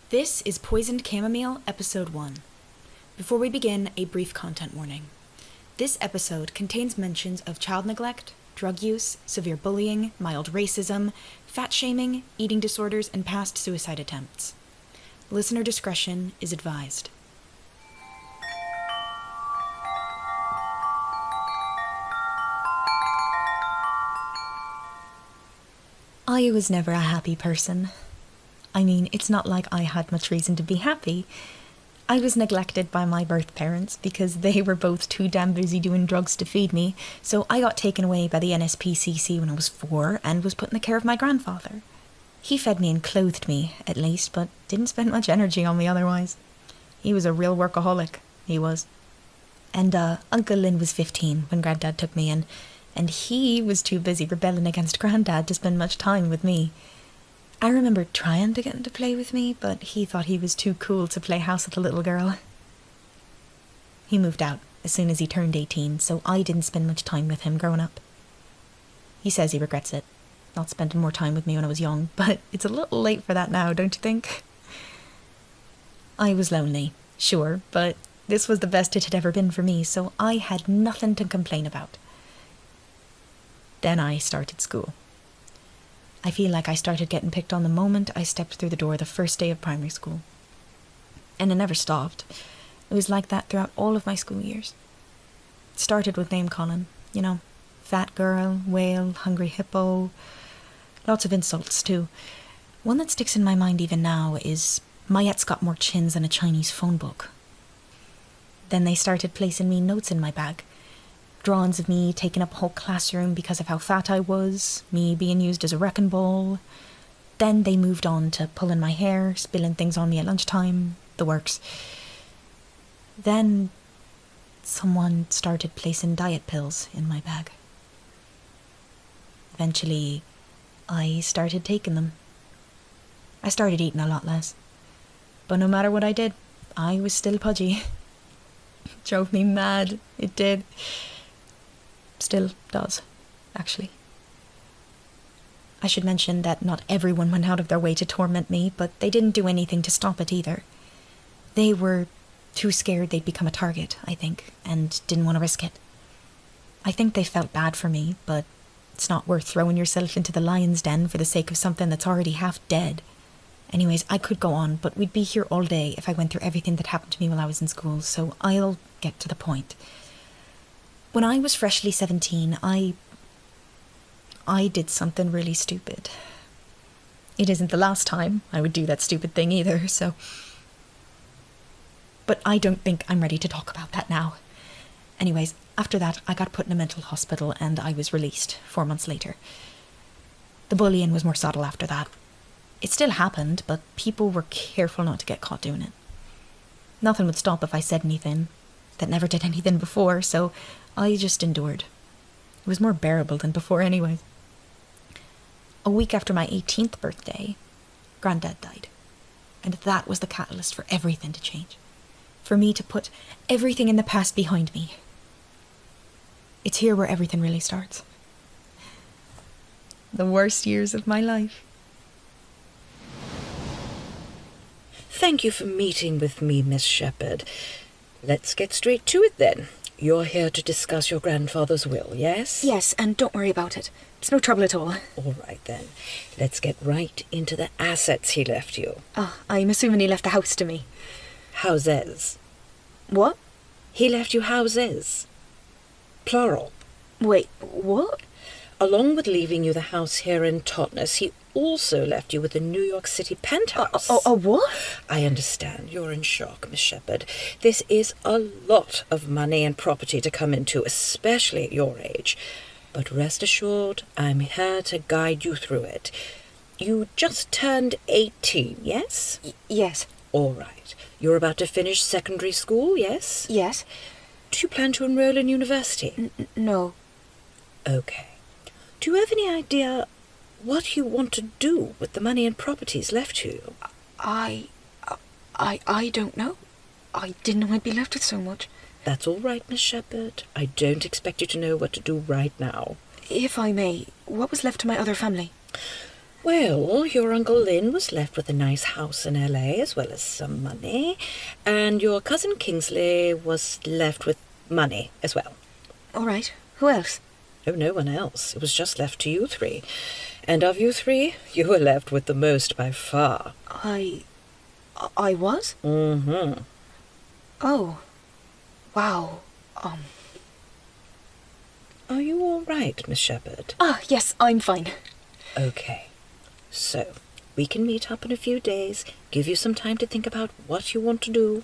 This is Poisoned Chamomile, Episode 1. Before we begin, a brief content warning. This episode contains mentions of child neglect, drug use, severe bullying, mild racism, fat shaming, eating disorders, and past suicide attempts. Listener discretion is advised. I was never a happy person. I mean, it's not like I had much reason to be happy. I was neglected by my birth parents because they were both too damn busy doing drugs to feed me, so I got taken away by the NSPCC when I was 4 and was put in the care of my grandfather. He fed me and clothed me, at least, but didn't spend much energy on me otherwise. He was a real workaholic, he was. And Uncle Lynn was 15 when Granddad took me in, and he was too busy rebelling against Granddad to spend much time with me. I remember trying to get him to play with me, but he thought he was too cool to play house with a little girl. He moved out as soon as he turned 18, so I didn't spend much time with him growing up. He says he regrets it, not spending more time with me when I was young, but it's a little late for that now, don't you think? I was lonely, sure, but this was the best it had ever been for me, so I had nothing to complain about. Then I started school. I feel like I started getting picked on the moment I stepped through the door the first day of primary school. And it never stopped. It was like that throughout all of my school years. It started with name calling, you know, fat girl, whale, hungry hippo. Lots of insults too. One that sticks in my mind even now is, Mayette's got more chins than a Chinese phone book. Then they started placing me notes in my bag. Drawings of me taking up a whole classroom because of how fat I was, me being used as a wrecking ball. Then they moved on to pulling my hair, spilling things on me at lunchtime, the works. Then someone started placing diet pills in my bag. Eventually, I started taking them. I started eating a lot less. But no matter what I did, I was still pudgy. It drove me mad, it did. Still does, actually. I should mention that not everyone went out of their way to torment me, but they didn't do anything to stop it either. They were too scared they'd become a target, I think, and didn't want to risk it. I think they felt bad for me, but it's not worth throwing yourself into the lion's den for the sake of something that's already half dead. Anyways, I could go on, but we'd be here all day if I went through everything that happened to me while I was in school, so I'll get to the point. When I was freshly 17, I did something really stupid. It isn't the last time I would do that stupid thing either, so... But I don't think I'm ready to talk about that now. Anyways, after that, I got put in a mental hospital and I was released 4 months later. The bullying was more subtle after that. It still happened, but people were careful not to get caught doing it. Nothing would stop if I said anything that never did anything before, so I just endured. It was more bearable than before anyway. A week after my 18th birthday, Granddad died. And that was the catalyst for everything to change. For me to put everything in the past behind me. It's here where everything really starts. The worst years of my life. Thank you for meeting with me, Miss Shepherd. Let's get straight to it then. You're here to discuss your grandfather's will, yes? Yes, and don't worry about it. It's no trouble at all. All right then. Let's get right into the assets he left you. I'm assuming he left the house to me. Houses. What? He left you houses. Plural. Wait, what? Along with leaving you the house here in Totnes, he also left you with the New York City penthouse. What? I understand. You're in shock, Miss Shepherd. This is a lot of money and property to come into, especially at your age. But rest assured, I'm here to guide you through it. You just turned 18, yes? Yes. All right. You're about to finish secondary school, yes? Yes. Do you plan to enroll in university? No. Okay. Do you have any idea what you want to do with the money and properties left to you? I don't know. I didn't know I'd be left with so much. That's all right, Miss Shepherd. I don't expect you to know what to do right now. If I may, what was left to my other family? Well, your Uncle Lynn was left with a nice house in LA as well as some money, and your cousin Kingsley was left with money as well. All right. Who else? Oh, no one else. It was just left to you three. And of you three, you were left with the most by far. I was? Mm-hmm. Oh. Wow. Are you all right, Miss Shepherd? Ah, yes, I'm fine. Okay. So, we can meet up in a few days, give you some time to think about what you want to do.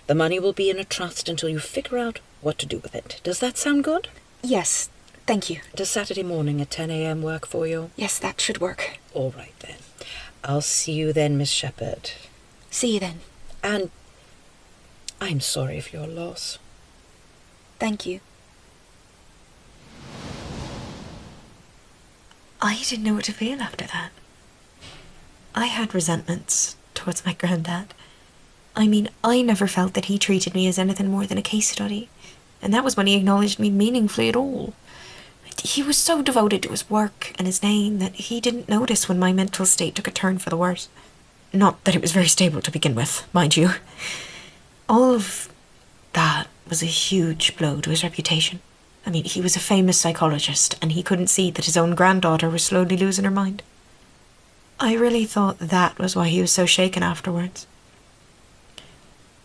The money will be in a trust until you figure out what to do with it. Does that sound good? Yes, thank you. Does Saturday morning at 10 a.m. work for you? Yes, that should work. All right, then. I'll see you then, Miss Shepherd. See you then. And I'm sorry for your loss. Thank you. I didn't know what to feel after that. I had resentments towards my granddad. I mean, I never felt that he treated me as anything more than a case study, and that was when he acknowledged me meaningfully at all. He was so devoted to his work and his name that he didn't notice when my mental state took a turn for the worse. Not that it was very stable to begin with, mind you. All of that was a huge blow to his reputation. I mean, he was a famous psychologist, and he couldn't see that his own granddaughter was slowly losing her mind. I really thought that was why he was so shaken afterwards.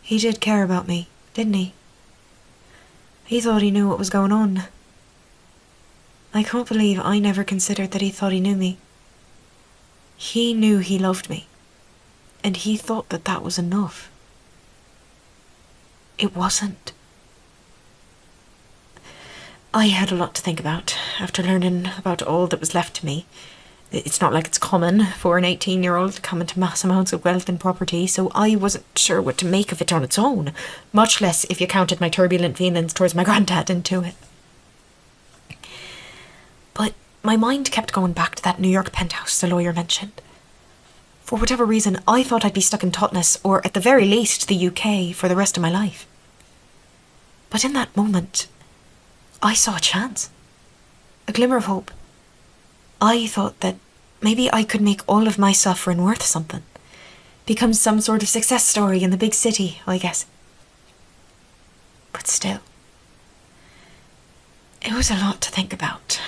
He did care about me, didn't he? He thought he knew what was going on. I can't believe I never considered that he thought he knew me. He knew he loved me, and he thought that that was enough. It wasn't. I had a lot to think about after learning about all that was left to me. It's not like it's common for an 18-year-old to come into mass amounts of wealth and property, so I wasn't sure what to make of it on its own, much less if you counted my turbulent feelings towards my granddad into it. But my mind kept going back to that New York penthouse the lawyer mentioned. For whatever reason, I thought I'd be stuck in Totnes, or at the very least the UK, for the rest of my life. But in that moment, I saw a chance. A glimmer of hope. I thought that maybe I could make all of my suffering worth something. Become some sort of success story in the big city, I guess. But still, it was a lot to think about.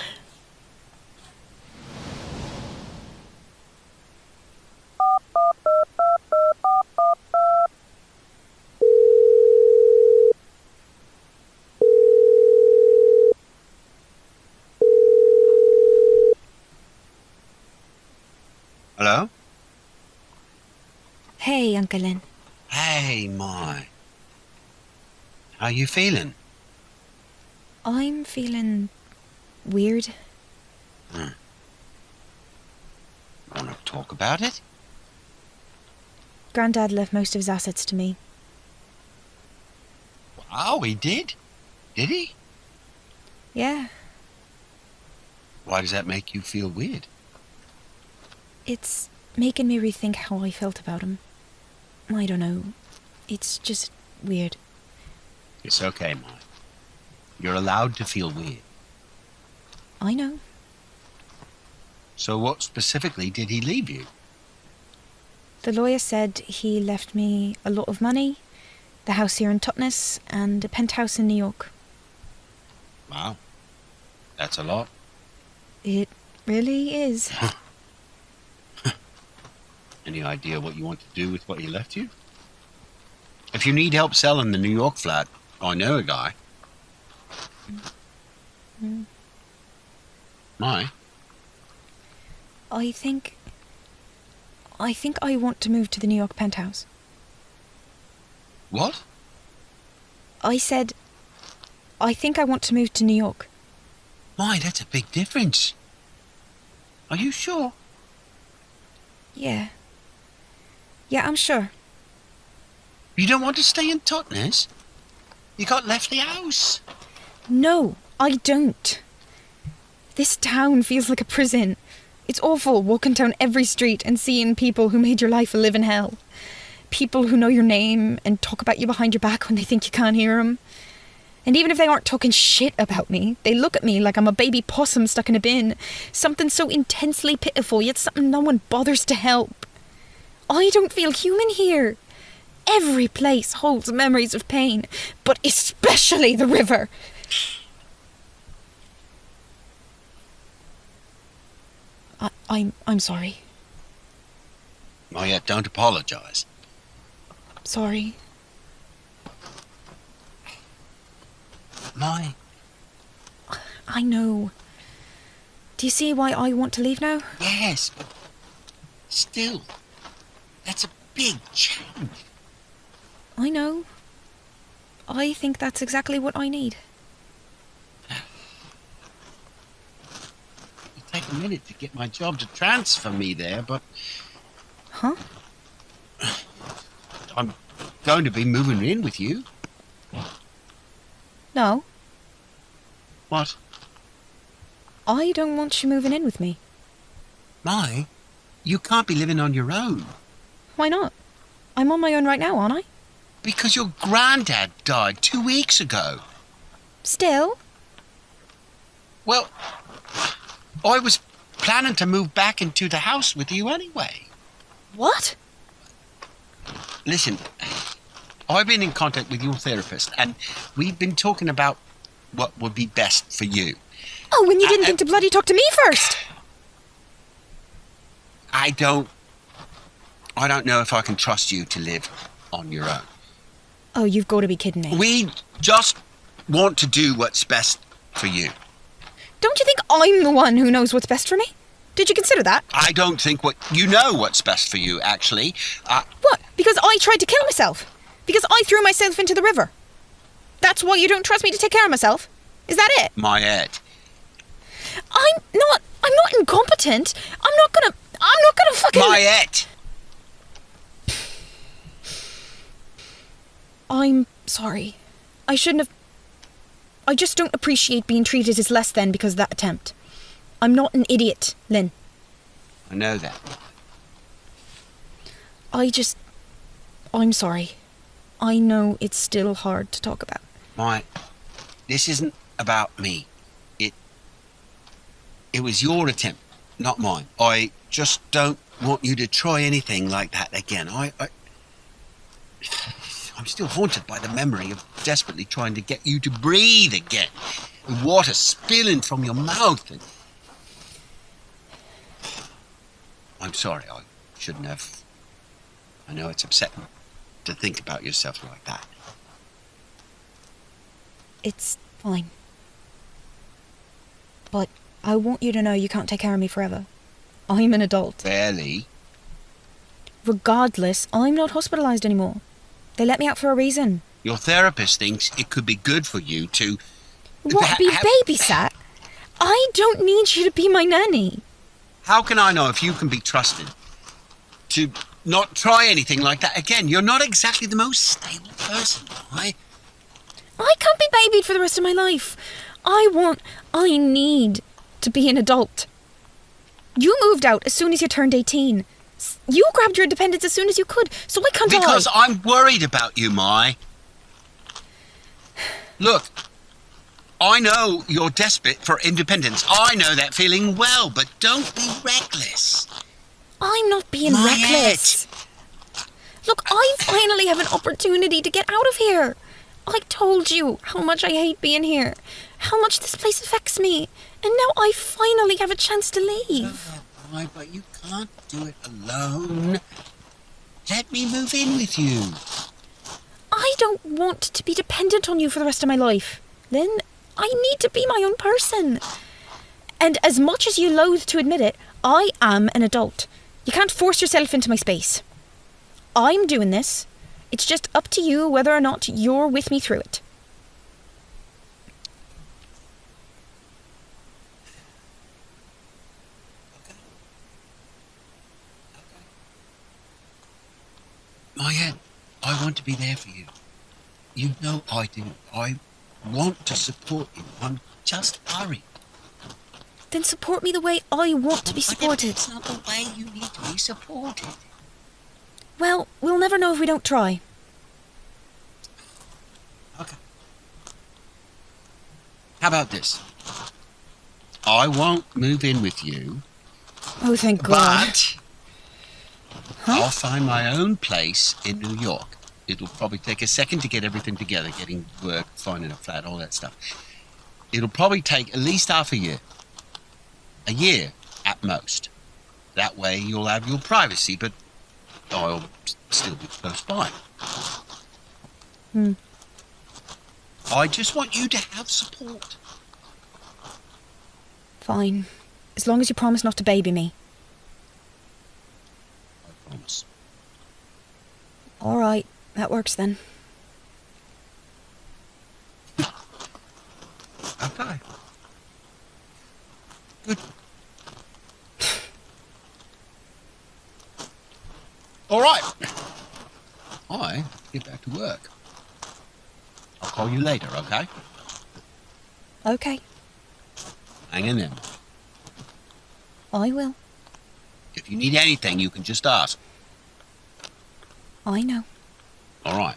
Hello? Hey, Uncle Lynn. Hey, my. How you feeling? I'm feeling weird. Want to talk about it? Granddad left most of his assets to me. Wow, he did? Did he? Yeah, Why does that make you feel weird? it's making me rethink how I felt about him. I don't know. It's just weird. It's okay, Ma. You're allowed to feel weird. I know. So what specifically did he leave you? The lawyer said he left me a lot of money, the house here in Totnes, and a penthouse in New York. Wow. That's a lot. It really is. Any idea what you want to do with what he left you? If you need help selling the New York flat, I know a guy. My? I think I want to move to the New York penthouse. What? I said, I think I want to move to New York. My, that's a big difference. Are you sure? Yeah. Yeah, I'm sure. You don't want to stay in Totnes? You got left the house. No, I don't. This town feels like a prison. It's awful walking down every street and seeing people who made your life a living hell. People who know your name and talk about you behind your back when they think you can't hear them. And even if they aren't talking shit about me, they look at me like I'm a baby possum stuck in a bin. Something so intensely pitiful, yet something no one bothers to help. I don't feel human here. Every place holds memories of pain, but especially the river. I'm sorry. Oh, yeah, don't apologise. Sorry. My... I know. Do you see why I want to leave now? Yes, but still, that's a big change. I know. I think that's exactly what I need. It'll take a minute to get my job to transfer me there, but Huh? I'm going to be moving in with you. No, What? I don't want you moving in with me. My? You can't be living on your own. Why not? I'm on my own right now, aren't I? Because your granddad died 2 weeks ago. Still? Well, I was planning to move back into the house with you anyway. What? Listen, I've been in contact with your therapist and we've been talking about what would be best for you. Oh, and you didn't think to bloody talk to me first! I don't know if I can trust you to live on your own. Oh, you've got to be kidding me. We just want to do what's best for you. Don't you think I'm the one who knows what's best for me? Did you consider that? I don't think you know what's best for you, actually. What? Because I tried to kill myself? Because I threw myself into the river? That's why you don't trust me to take care of myself? Is that it? My Ed. I'm not incompetent. I'm not gonna fucking... My Ed. I'm sorry. I shouldn't have... I just don't appreciate being treated as less than because of that attempt. I'm not an idiot, Lynn. I know that. I'm sorry. I know it's still hard to talk about. This isn't about me. It was your attempt, not mine. I just don't want you to try anything like that again. I'm still haunted by the memory of desperately trying to get you to breathe again. With water spilling from your mouth. I'm sorry, I shouldn't have. I know it's upsetting to think about yourself like that. It's fine. But I want you to know you can't take care of me forever. I'm an adult. Barely. Regardless, I'm not hospitalised anymore. They let me out for a reason. Your therapist thinks it could be good for you to... What, be babysat? I don't need you to be my nanny. How can I know if you can be trusted to not try anything like that again? You're not exactly the most stable person, I can't be babied for the rest of my life. I need to be an adult. You moved out as soon as you turned 18. You grabbed your independence as soon as you could, so why can't Because I'm worried about you, Mai. Look, I know you're desperate for independence. I know that feeling well, but don't be reckless. I'm not being reckless. Look, I finally have an opportunity to get out of here. I told you how much I hate being here, how much this place affects me, and now I finally have a chance to leave. Mai, but you can't do it alone. Let me move in with you. I don't want to be dependent on you for the rest of my life. Lynn, I need to be my own person. And as much as you loathe to admit it, I am an adult. You can't force yourself into my space. I'm doing this. It's just up to you whether or not you're with me through it. Maya, I want to be there for you. You know I do. I want to support you. I'm just worried. Then support me the way I want to be supported. It's not the way you need to be supported. Well, we'll never know if we don't try. Okay. How about this? I won't move in with you, Oh, thank God. but I'll find my own place in New York. It'll probably take a second to get everything together, getting work, finding a flat, all that stuff. It'll probably take at least half a year. A year at most. That way you'll have your privacy, but I'll still be close by. I just want you to have support. Fine. As long as you promise not to baby me. I promise. All right, that works then. Okay. Good. All right. I get back to work. I'll call you later, okay? Okay, Hang in there. I will. If you need anything, you can just ask. I know. All right.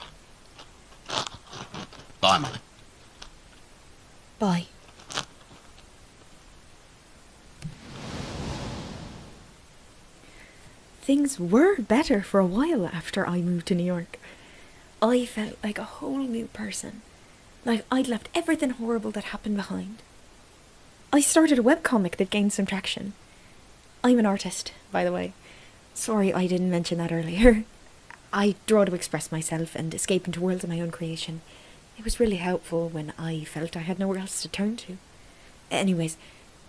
Bye, Mike. Bye. Things were better for a while after I moved to New York. I felt like a whole new person. Like I'd left everything horrible that happened behind. I started a webcomic that gained some traction. I'm an artist, by the way. Sorry I didn't mention that earlier. I draw to express myself and escape into worlds of my own creation. It was really helpful when I felt I had nowhere else to turn to. Anyways,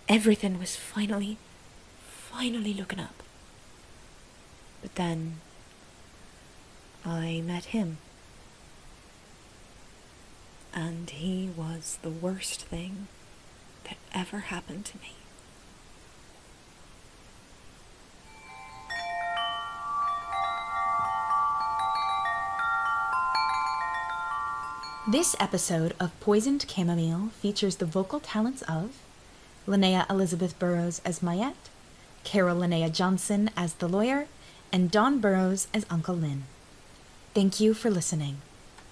everything was finally looking up. But then I met him. And he was the worst thing that ever happened to me. This episode of Poisoned Chamomile features the vocal talents of Linnea Elizabeth Burroughs as Mayette, Carol Linnea Johnson as the lawyer, and Don Burroughs as Uncle Lynn. Thank you for listening.